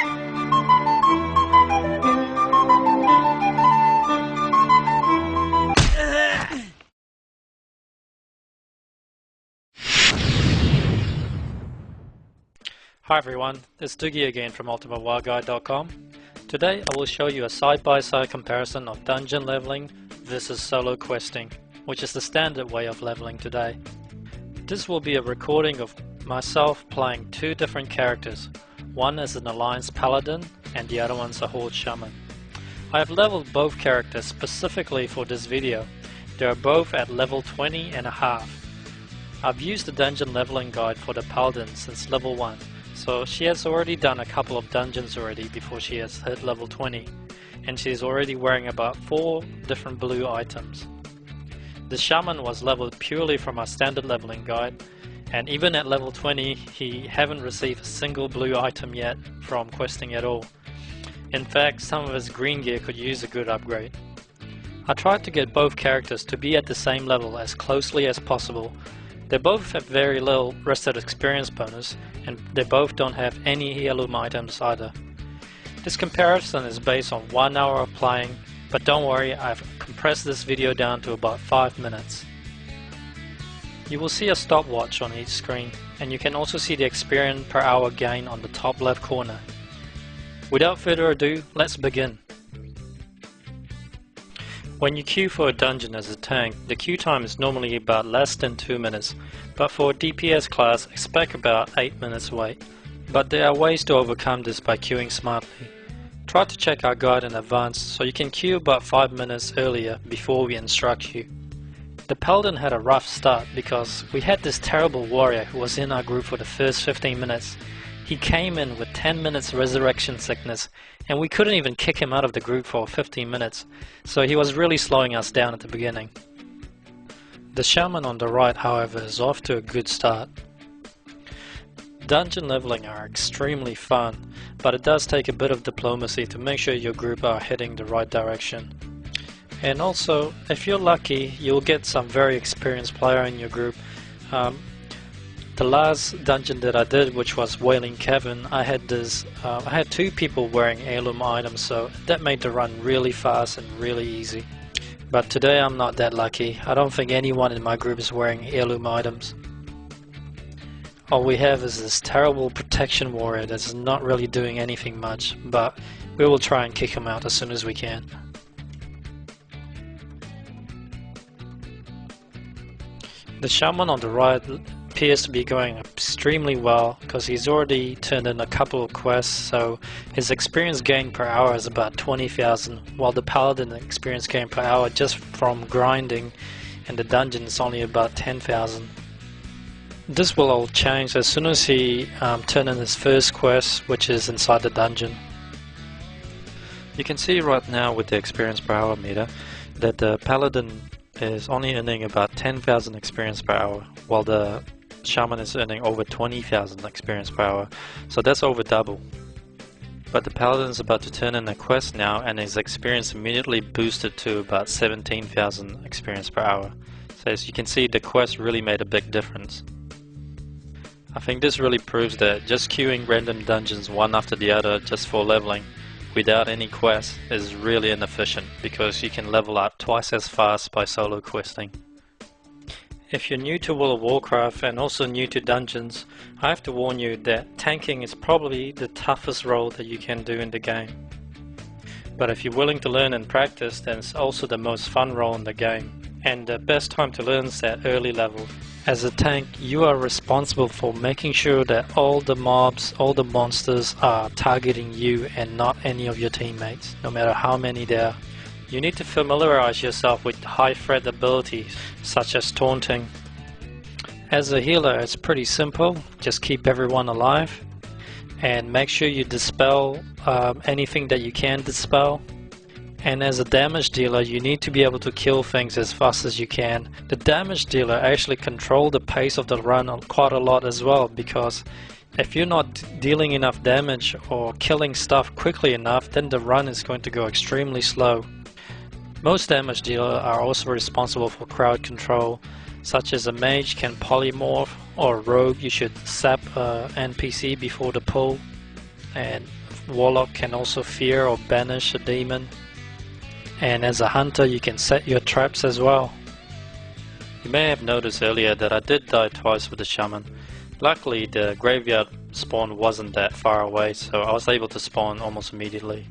Hi everyone, it's Doogie again from UltimateWoWguide.com. Today I will show you a side-by-side comparison of dungeon leveling versus solo questing, which is the standard way of leveling today. This will be a recording of myself playing two different characters. One is an Alliance Paladin and the other one's a Horde Shaman. I have leveled both characters specifically for this video. They are both at level 20 and a half. I've used the dungeon leveling guide for the Paladin since level 1. So she has already done a couple of dungeons already before she has hit level 20, and she is already wearing about 4 different blue items. The Shaman was leveled purely from our standard leveling guide, and even at level 20 he haven't received a single blue item yet from questing at all. In fact, some of his green gear could use a good upgrade. I tried to get both characters to be at the same level as closely as possible. They both have very little rested experience bonus, and they both don't have any heirloom items either. This comparison is based on 1 hour of playing, but don't worry, I've compressed this video down to about 5 minutes. You will see a stopwatch on each screen, and you can also see the experience per hour gain on the top left corner. Without further ado, let's begin. When you queue for a dungeon as a tank, the queue time is normally about less than 2 minutes, but for a DPS class, expect about 8 minutes wait. But there are ways to overcome this by queuing smartly. Try to check our guide in advance so you can queue about 5 minutes earlier before we instruct you. The Paladin had a rough start because we had this terrible warrior who was in our group for the first 15 minutes. He came in with 10 minutes resurrection sickness, and we couldn't even kick him out of the group for 15 minutes, so he was really slowing us down at the beginning. The Shaman on the right, however, is off to a good start. Dungeon leveling are extremely fun, but it does take a bit of diplomacy to make sure your group are heading the right direction. And also, if you're lucky, you'll get some very experienced player in your group. The last dungeon that I did, which was Wailing Cavern, I had 2 people wearing heirloom items, so that made the run really fast and really easy. But today I'm not that lucky. I don't think anyone in my group is wearing heirloom items. All we have is this terrible protection warrior that's not really doing anything much, but we will try and kick him out as soon as we can. The Shaman on the right appears to be going extremely well because he's already turned in a couple of quests, so his experience gain per hour is about 20,000, while the Paladin experience gain per hour just from grinding in the dungeon is only about 10,000. This will all change as soon as he turns in his first quest, which is inside the dungeon. You can see right now with the experience per hour meter that the Paladin is only earning about 10,000 experience per hour, while the Shaman is earning over 20,000 experience per hour, so that's over double. But the Paladin is about to turn in a quest now, and his experience immediately boosted to about 17,000 experience per hour. So as you can see, the quest really made a big difference. I think this really proves that just queuing random dungeons one after the other just for leveling without any quests is really inefficient, because you can level up twice as fast by solo questing. If you're new to World of Warcraft and also new to dungeons, I have to warn you that tanking is probably the toughest role that you can do in the game. But if you're willing to learn and practice, then it's also the most fun role in the game. And the best time to learn is at early level. As a tank, you are responsible for making sure that all the mobs, all the monsters are targeting you and not any of your teammates, no matter how many there are. You need to familiarize yourself with high threat abilities, such as taunting. As a healer, it's pretty simple. Just keep everyone alive and make sure you dispel anything that you can dispel. And as a damage dealer, you need to be able to kill things as fast as you can. The damage dealer actually controls the pace of the run quite a lot as well, because if you're not dealing enough damage or killing stuff quickly enough, then the run is going to go extremely slow. Most damage dealers are also responsible for crowd control, such as a mage can polymorph, or a rogue you should sap NPC before the pull. and Warlock can also fear or banish a demon, and as a hunter you can set your traps as well. You may have noticed earlier that I did die twice with the Shaman. Luckily the graveyard spawn wasn't that far away, so I was able to spawn almost immediately.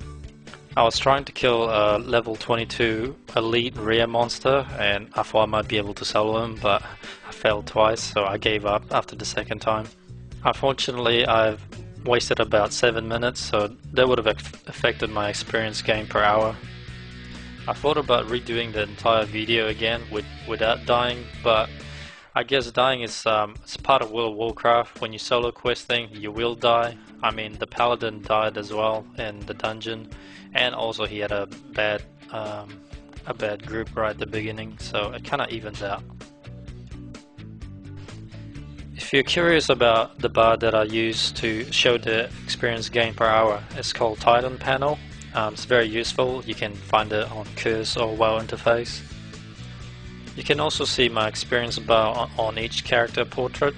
I was trying to kill a level 22 elite rare monster and I thought I might be able to solo him, but I failed twice, so I gave up after the second time. Unfortunately I've wasted about 7 minutes, so that would have affected my experience gain per hour. I thought about redoing the entire video again without dying, but I guess dying is it's part of World of Warcraft. When you solo questing, you will die. I mean, the paladin died as well in the dungeon, and also he had a bad group right at the beginning, so it kind of evens out. If you're curious about the bar that I use to show the experience gain per hour, it's called Titan Panel. It's very useful. You can find it on Curse or WoW interface. You can also see my experience bar on each character portrait,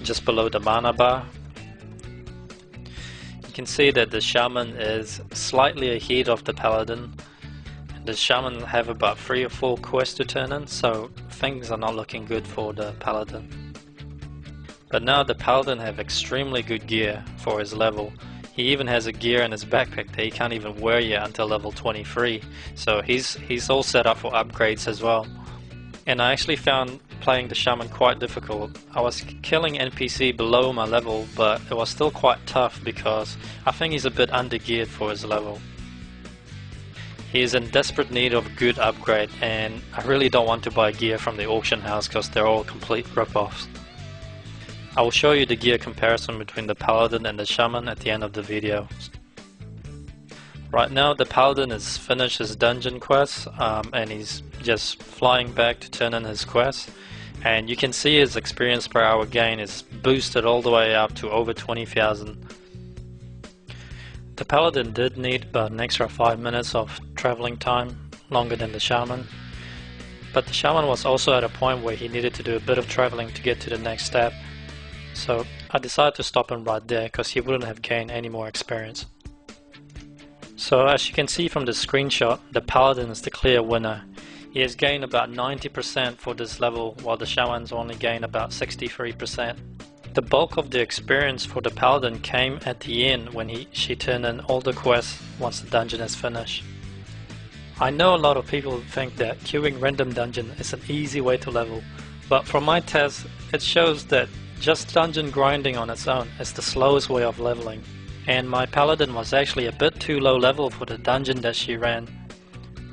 just below the mana bar. You can see that the Shaman is slightly ahead of the Paladin. The Shaman have about 3 or 4 quests to turn in, so things are not looking good for the Paladin. But now the Paladin have extremely good gear for his level. He even has a gear in his backpack that he can't even wear yet until level 23, so he's all set up for upgrades as well. And I actually found playing the Shaman quite difficult. I was killing NPC below my level, but it was still quite tough because I think he's a bit under-geared for his level. He is in desperate need of good upgrade, and I really don't want to buy gear from the auction house because they're all complete rip-offs. I will show you the gear comparison between the Paladin and the Shaman at the end of the video. Right now the Paladin has finished his dungeon quest and he's just flying back to turn in his quest, and you can see his experience per hour gain is boosted all the way up to over 20,000. The Paladin did need about an extra 5 minutes of traveling time, longer than the Shaman, but the Shaman was also at a point where he needed to do a bit of traveling to get to the next step. So I decided to stop him right there because he wouldn't have gained any more experience. So as you can see from the screenshot, the Paladin is the clear winner. He has gained about 90% for this level, while the Shaman's only gained about 63%. The bulk of the experience for the Paladin came at the end when she turned in all the quests once the dungeon is finished. I know a lot of people think that queuing random dungeon is an easy way to level, but from my test it shows that just dungeon grinding on its own is the slowest way of leveling, and my Paladin was actually a bit too low level for the dungeon that she ran.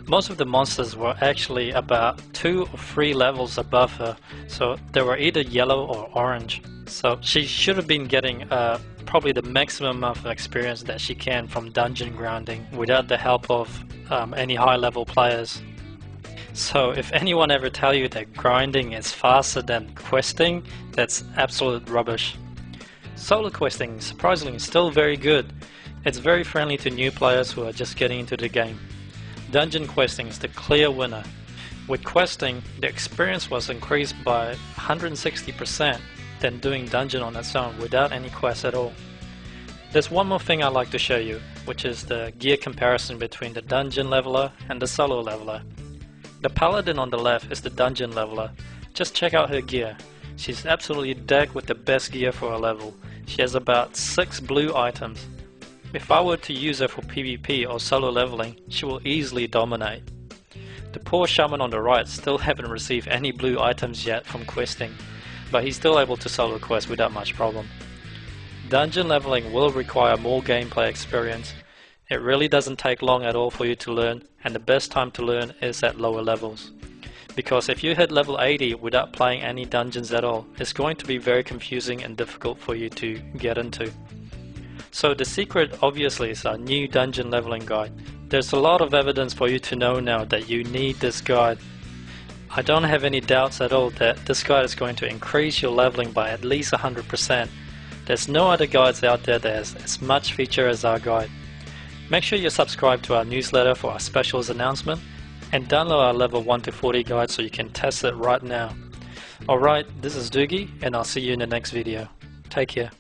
Most of the monsters were actually about 2 or 3 levels above her, so they were either yellow or orange. So she should have been getting probably the maximum amount of experience that she can from dungeon grinding without the help of any high level players. So if anyone ever tell you that grinding is faster than questing, that's absolute rubbish. Solo questing, surprisingly, is still very good. It's very friendly to new players who are just getting into the game. Dungeon questing is the clear winner. With questing, the experience was increased by 160% than doing dungeon on its own without any quests at all. There's one more thing I'd like to show you, which is the gear comparison between the dungeon leveler and the solo leveler. The Paladin on the left is the dungeon leveler. Just check out her gear. She's absolutely decked with the best gear for her level. She has about 6 blue items. If I were to use her for PvP or solo leveling, she will easily dominate. The poor Shaman on the right still haven't received any blue items yet from questing, but he's still able to solo quest without much problem. Dungeon leveling will require more gameplay experience. It really doesn't take long at all for you to learn, and the best time to learn is at lower levels. Because if you hit level 80 without playing any dungeons at all, it's going to be very confusing and difficult for you to get into. So the secret obviously is our new dungeon leveling guide. There's a lot of evidence for you to know now that you need this guide. I don't have any doubts at all that this guide is going to increase your leveling by at least 100%. There's no other guides out there that has as much feature as our guide. Make sure you subscribe to our newsletter for our specials announcement, and download our level 1 to 40 guide so you can test it right now. Alright, this is Doogie, and I'll see you in the next video. Take care.